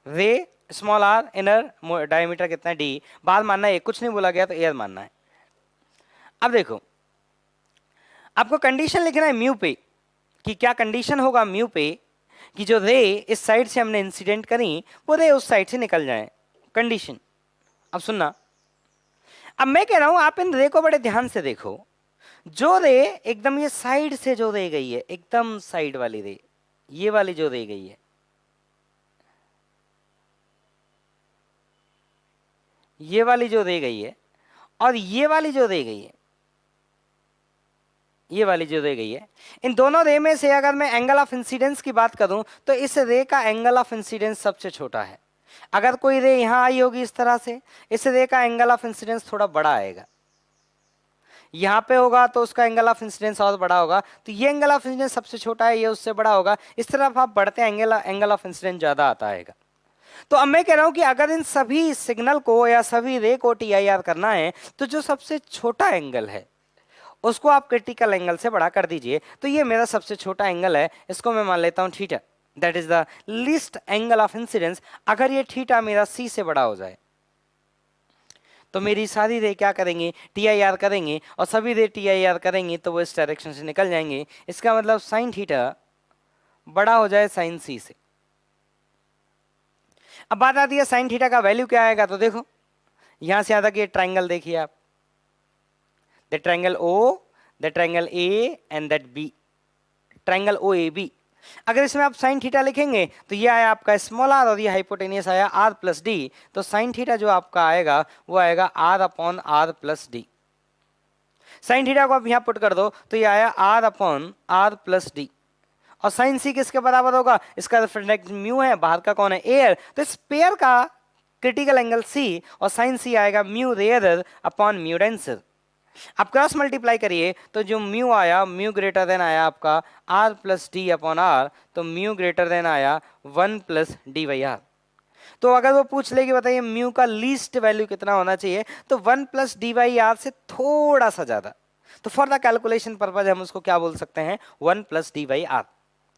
रे स्मॉल r, इनर डायमीटर कितना d, बाहर मानना है, कुछ नहीं बोला गया तो एयर मानना है। अब देखो आपको कंडीशन लिखना है म्यू पे, कि क्या कंडीशन होगा म्यू पे कि जो रे इस साइड से हमने इंसिडेंट करी वो रे उस साइड से निकल जाए, कंडीशन। अब सुनना, अब मैं कह रहा हूं आप इन रे को बड़े ध्यान से देखो, जो रे एकदम ये साइड से जो रे गई है, एकदम साइड वाली रे, ये वाली जो रे गई है, ये वाली जो रे गई है, और ये वाली जो रे गई है, ये वाली जो रे गई है, इन दोनों रे में से अगर मैं एंगल ऑफ इंसिडेंस की बात करूं तो इस रे का एंगल ऑफ इंसिडेंस सबसे छोटा है। अगर कोई रे यहां आई होगी इस तरह से, इस रे का एंगल ऑफ इंसिडेंस थोड़ा बड़ा आएगा, यहां पे होगा तो उसका एंगल ऑफ इंसिडेंस और बड़ा होगा, तो ये एंगल ऑफ इंसिडेंस सबसे छोटा है, ये उससे बड़ा होगा, इस तरफ आप बढ़ते एंगल ऑफ इंसिडेंस ज्यादा आता आएगा। तो अब मैं कह रहा हूं कि अगर इन सभी सिग्नल को या सभी रे को TIR करना है तो जो सबसे छोटा एंगल है उसको आप क्रिटिकल एंगल से बड़ा कर दीजिए। तो ये मेरा सबसे छोटा एंगल है, इसको मैं मान लेता हूं theta, that is the least angle of incidence. अगर ये थीटा मेरा C से बड़ा हो जाए तो मेरी सारी रे क्या करेंगे, TIR करेंगे, और सभी रे TIR करेंगे तो वो इस डायरेक्शन से निकल जाएंगे। इसका मतलब साइन थीटा बड़ा हो जाए साइन C से। अब बात आती है साइन थीटा का वैल्यू क्या आएगा, तो देखो यहां से यहां तक ये ट्राइंगल देखिए आप, the triangle O, the triangle A and that B, triangle OAB। अगर इसमें आप साइन थीटा लिखेंगे तो ये आया आपका स्मॉल r और ये हाइपोटेनियस आया r प्लस डी, तो साइन थीटा जो आपका आएगा वो आएगा r upon r plus D. Sine theta को आप यहां पुट कर दो तो ये आया r upon r plus D, और साइन C किसके बराबर होगा, इसका रिफ्लेक्ट म्यू है, बाहर का कौन है, एयर, तो इस पेयर का क्रिटिकल एंगल C, और साइन C आएगा mu rarer upon mu denser. आप क्रॉस मल्टीप्लाई करिए तो जो म्यू आया, म्यू ग्रेटर देन आया आपका r plus D upon r, तो म्यू ग्रेटर देन आया 1 प्लस डी बाई आर। तो अगर वो पूछ ले कि बताइए म्यू का लीस्ट वैल्यू कितना होना चाहिए, तो 1 प्लस डी बाई आर से थोड़ा सा ज्यादा, तो फॉर द कैलकुलेशन पर्पज हम उसको क्या बोल सकते हैं, 1 प्लस डी बाई आर।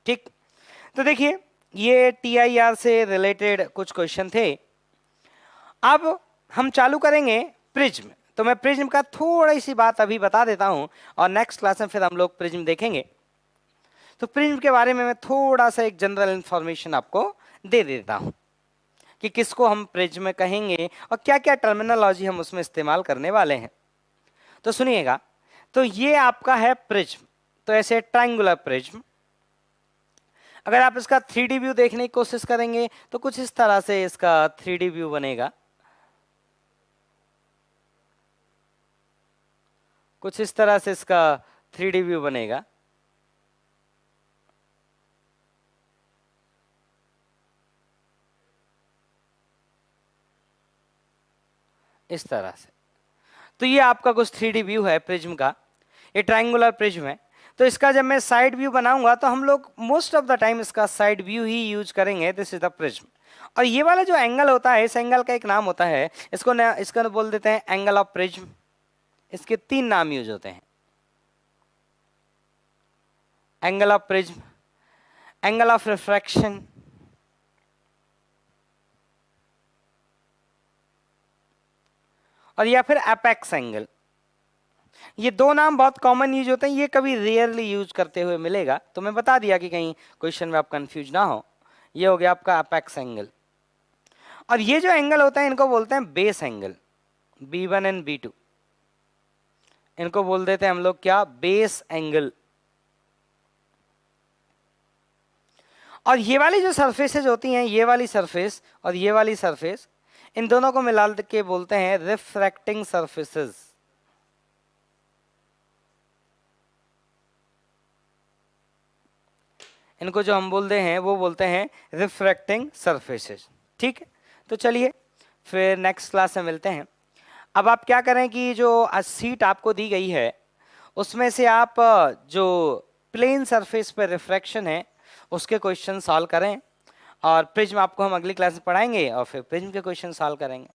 ठीक, तो देखिए ये TIR से रिलेटेड कुछ क्वेश्चन थे। अब हम चालू करेंगे प्रिज्म, तो मैं प्रिज्म का थोड़ी सी बात अभी बता देता हूं और नेक्स्ट क्लास में फिर हम लोग प्रिज्म देखेंगे। तो प्रिज्म के बारे में मैं थोड़ा सा एक जनरल इंफॉर्मेशन आपको दे देता हूं कि किसको हम प्रिज्म कहेंगे और क्या क्या टर्मिनोलॉजी हम उसमें इस्तेमाल करने वाले हैं। तो सुनिएगा, तो ये आपका है प्रिज्म, तो ऐसे ट्राइंगुलर प्रिज्म। अगर आप इसका 3D व्यू देखने की कोशिश करेंगे तो कुछ इस तरह से इसका 3D व्यू बनेगा, कुछ इस तरह से इसका 3D व्यू बनेगा। इस तरह से, तो ये आपका कुछ 3D व्यू है प्रिज्म का, ये ट्राइंगुलर प्रिज्म है। तो इसका जब मैं साइड व्यू बनाऊंगा तो हम लोग मोस्ट ऑफ द टाइम इसका साइड व्यू ही यूज करेंगे, दिस इज द प्रिज्म। और ये वाला जो एंगल होता है, इस एंगल का एक नाम होता है, इसको बोल देते हैं एंगल ऑफ प्रिज्म। इसके 3 नाम यूज होते हैं, angle of prism, angle of refraction, और या फिर एपेक्स एंगल। ये 2 नाम बहुत कॉमन यूज होते हैं, ये कभी रेयरली यूज करते हुए मिलेगा, तो मैं बता दिया कि कहीं क्वेश्चन में आप कंफ्यूज ना हो। ये हो गया आपका एपेक्स एंगल। और ये जो एंगल होता है इनको बोलते हैं base angle, B1 and B2, इनको बोल देते हैं हम लोग क्या, बेस एंगल। और ये वाली जो सरफेसेज होती हैं, ये वाली सरफेस और ये वाली सरफेस, इन दोनों को मिला के बोलते हैं रिफ्रैक्टिंग सरफेसेस। इनको जो हम बोलते हैं वो बोलते हैं रिफ्रैक्टिंग सरफेसेस। ठीक है, तो चलिए फिर नेक्स्ट क्लास में मिलते हैं। अब आप क्या करें कि जो सीट आपको दी गई है उसमें से आप जो प्लेन सरफेस पर रिफ्रैक्शन है उसके क्वेश्चन सॉल्व करें, और प्रिज्म आपको हम अगली क्लास में पढ़ाएंगे और फिर प्रिज्म के क्वेश्चन सॉल्व करेंगे।